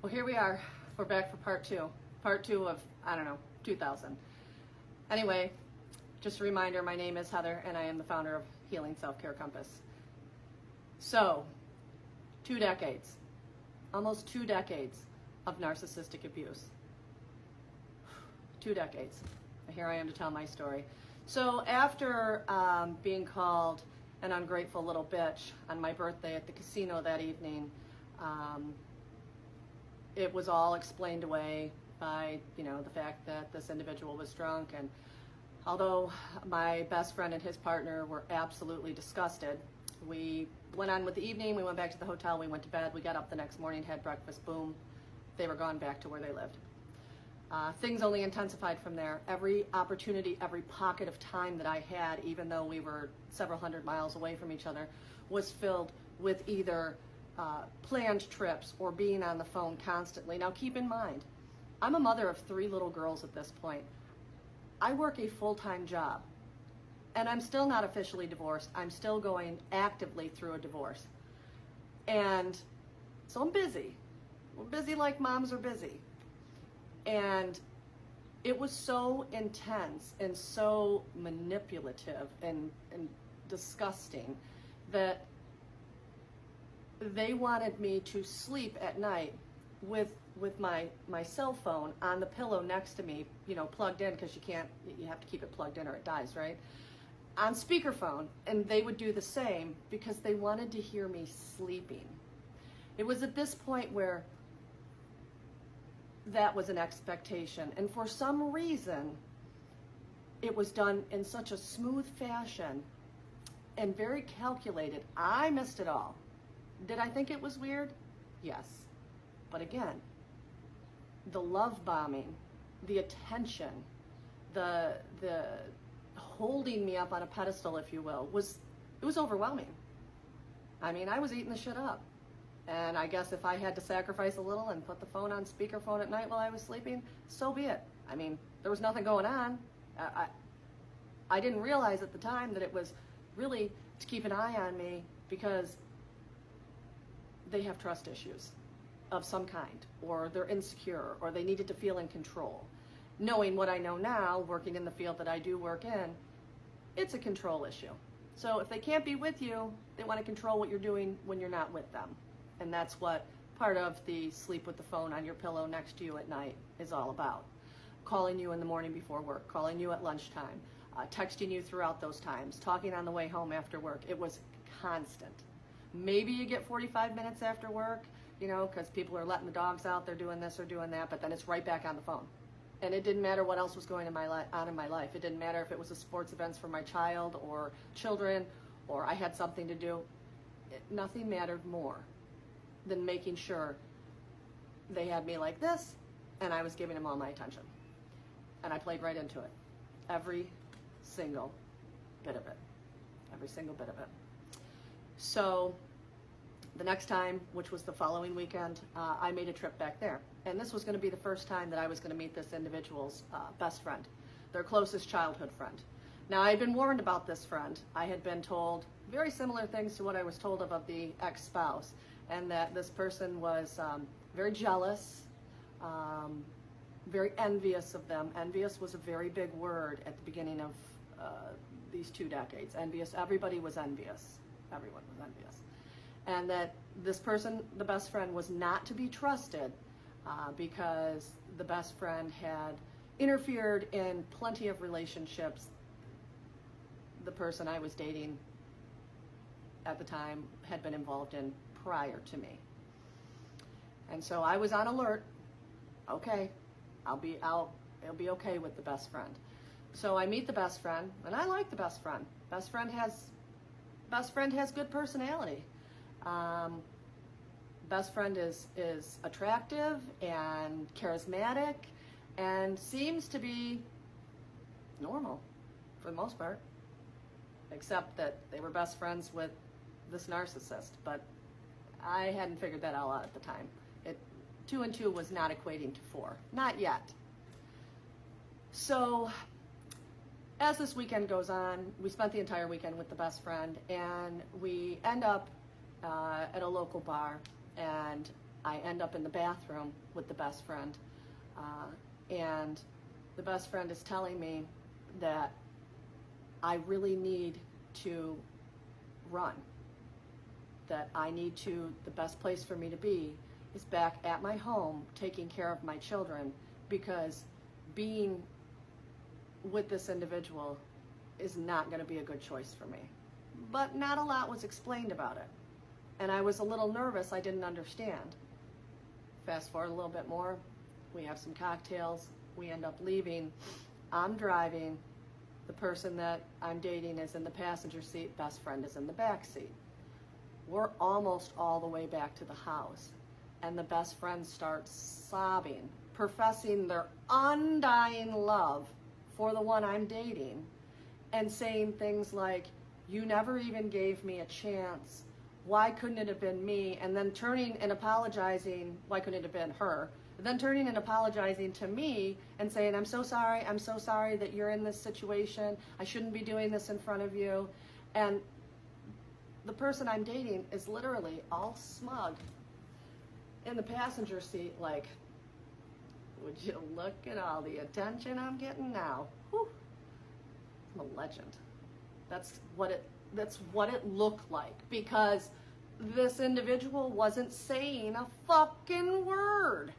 Well, here we are. We're back for part two. Part two of, I don't know, 2000. Anyway, just a reminder, my name is Heather and I am the founder of Healing Self-Care Compass. So, 2 decades, almost 2 decades of narcissistic abuse. 2 decades. Here I am to tell my story. So after being called an ungrateful little bitch on my birthday at the casino that evening, it was all explained away by, the fact that this individual was drunk. And although my best friend and his partner were absolutely disgusted, we went on with the evening. We went back to the hotel. We went to bed. We got up the next morning, had breakfast. Boom, they were gone back to where they lived. Things only intensified from there. Every opportunity, every pocket of time that I had, even though we were several hundred miles away from each other, was filled with either planned trips or being on the phone constantly. Now keep in mind, I'm a mother of 3 little girls at this point. I work a full-time job and I'm still not officially divorced. I'm still going actively through a divorce. And so I'm busy. We're busy like moms are busy. And it was so intense and so manipulative and disgusting that they wanted me to sleep at night with my cell phone on the pillow next to me, plugged in, because you have to keep it plugged in or it dies, right? On speakerphone, and they would do the same because they wanted to hear me sleeping. It was at this point where that was an expectation, and for some reason it was done in such a smooth fashion and very calculated. I missed it all. Did I think it was weird? Yes. But again, the love bombing, the attention, the holding me up on a pedestal, if you will, it was overwhelming. I mean, I was eating the shit up. And I guess if I had to sacrifice a little and put the phone on speakerphone at night while I was sleeping, so be it. I mean, there was nothing going on. I didn't realize at the time that it was really to keep an eye on me because they have trust issues of some kind, or they're insecure, or they needed to feel in control. Knowing what I know now, working in the field that I do work in, it's a control issue. So if they can't be with you, they want to control what you're doing when you're not with them. And that's what part of the sleep with the phone on your pillow next to you at night is all about. Calling you in the morning before work, calling you at lunchtime, texting you throughout those times, talking on the way home after work. It was constant. Maybe you get 45 minutes after work, because people are letting the dogs out, they're doing this or doing that, but then it's right back on the phone. And it didn't matter what else was going on in my life. It didn't matter if it was a sports events for my child or children, or I had something to do. Nothing mattered more than making sure they had me like this, and I was giving them all my attention. And I played right into it. Every single bit of it. Every single bit of it. So the next time, which was the following weekend, I made a trip back there. And this was going to be the first time that I was going to meet this individual's best friend, their closest childhood friend. Now, I had been warned about this friend. I had been told very similar things to what I was told of the ex-spouse, and that this person was very jealous, very envious of them. Envious was a very big word at the beginning of these 2 decades. Envious, everybody was envious. Everyone was envious. And that this person, the best friend, was not to be trusted because the best friend had interfered in plenty of relationships the person I was dating at the time had been involved in prior to me. And so I was on alert. Okay, it'll be okay with the best friend. So I meet the best friend, and I like the best friend. Best friend has good personality. Best friend is attractive and charismatic and seems to be normal for the most part, except that they were best friends with this narcissist. But I hadn't figured that all out at the time. 2 and 2 was not equating to 4, not yet. So as this weekend goes on, we spent the entire weekend with the best friend, and we end up at a local bar, and I end up in the bathroom with the best friend, and the best friend is telling me that I really need to run, that I need to, the best place for me to be is back at my home taking care of my children, because being with this individual is not going to be a good choice for me. But not a lot was explained about it, and I was a little nervous. I didn't understand. Fast forward a little bit more, we have some cocktails, we end up leaving. I'm driving, the person that I'm dating is in the passenger seat, best friend is in the back seat. We're almost all the way back to the house, and the best friend starts sobbing, professing their undying love for the one I'm dating, and saying things like, "You never even gave me a chance. Why couldn't it have been me?" And then turning and apologizing, why couldn't it have been her? Then turning and apologizing to me and saying, I'm so sorry that you're in this situation. I shouldn't be doing this in front of you. And the person I'm dating is literally all smug in the passenger seat, like, would you look at all the attention I'm getting now? Whew. I'm a legend. That's what it looked like, because this individual wasn't saying a fucking word.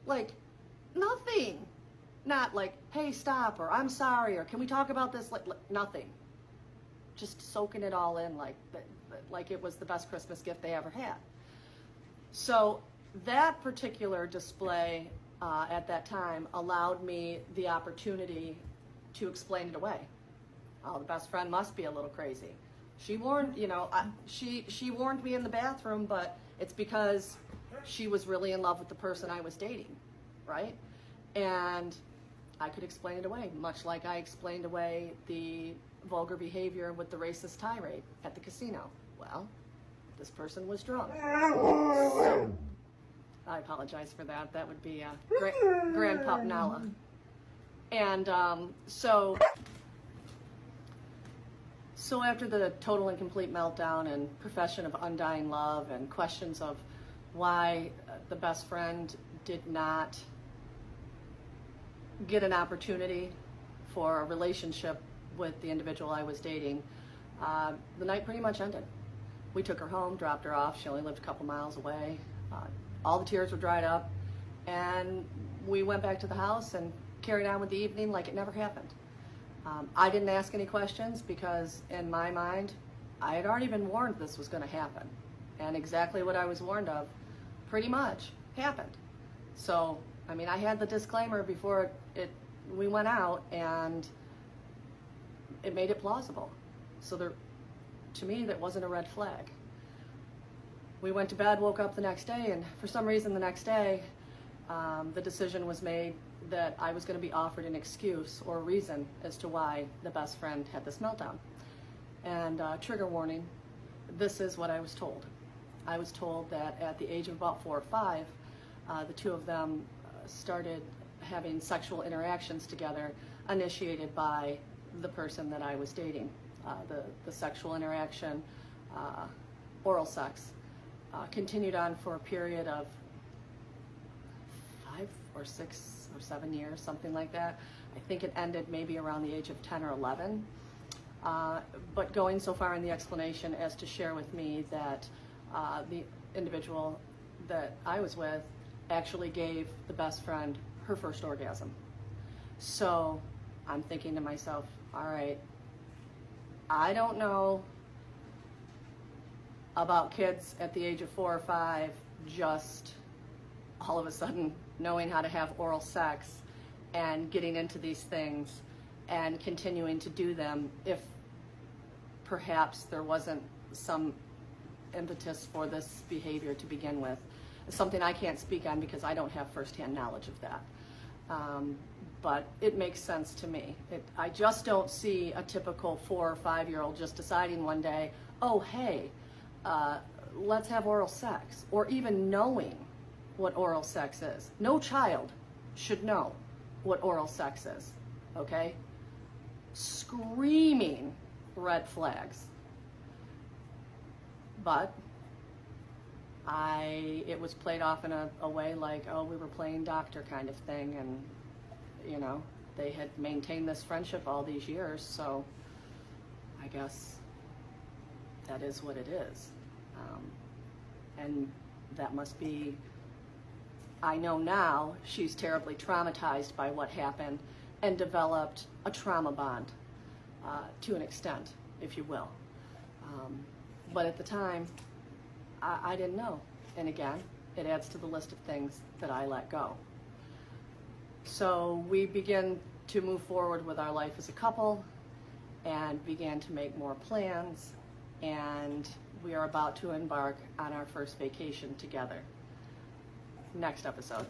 Like, nothing. Not like, hey, stop, or I'm sorry, or can we talk about this? Like nothing. Just soaking it all in like it was the best Christmas gift they ever had. So that particular display at that time allowed me the opportunity to explain it away. Oh, the best friend must be a little crazy. She warned, she warned me in the bathroom, but it's because she was really in love with the person I was dating, right? And I could explain it away, much like I explained away the vulgar behavior with the racist tirade at the casino. Well, this person was drunk. So, I apologize for that. That would be Grand Pup Nala. And so after the total and complete meltdown and profession of undying love and questions of why the best friend did not get an opportunity for a relationship with the individual I was dating, the night pretty much ended. We took her home, dropped her off. She only lived a couple miles away. All the tears were dried up, and we went back to the house and carried on with the evening like it never happened. I didn't ask any questions because in my mind, I had already been warned this was going to happen. And exactly what I was warned of pretty much happened. So, I mean, I had the disclaimer before we went out, and it made it plausible. So to me, that wasn't a red flag. We went to bed, woke up the next day, and for some reason the next day, the decision was made that I was going to be offered an excuse or reason as to why the best friend had this meltdown. And trigger warning, this is what I was told. I was told that at the age of about 4 or 5, the two of them started having sexual interactions together, initiated by the person that I was dating. The sexual interaction, oral sex, continued on for a period of 5 or 6 or 7 years, something like that. I think it ended maybe around the age of 10 or 11. But going so far in the explanation as to share with me that the individual that I was with actually gave the best friend her first orgasm. So I'm thinking to myself, all right, I don't know about kids at the age of 4 or 5 just all of a sudden knowing how to have oral sex and getting into these things and continuing to do them if perhaps there wasn't some impetus for this behavior to begin with. It's something I can't speak on because I don't have firsthand knowledge of that. But it makes sense to me. I just don't see a typical 4 or 5-year-old just deciding one day, oh, hey, let's have oral sex, or even knowing what oral sex is. No child should know what oral sex is, okay? Screaming red flags. But It was played off in a way like, oh, we were playing doctor kind of thing, and you know, they had maintained this friendship all these years, so I guess that is what it is. And that must be, I know now she's terribly traumatized by what happened and developed a trauma bond to an extent, if you will. But at the time, I didn't know. And again, it adds to the list of things that I let go. So we began to move forward with our life as a couple and began to make more plans, and we are about to embark on our first vacation together. Next episode.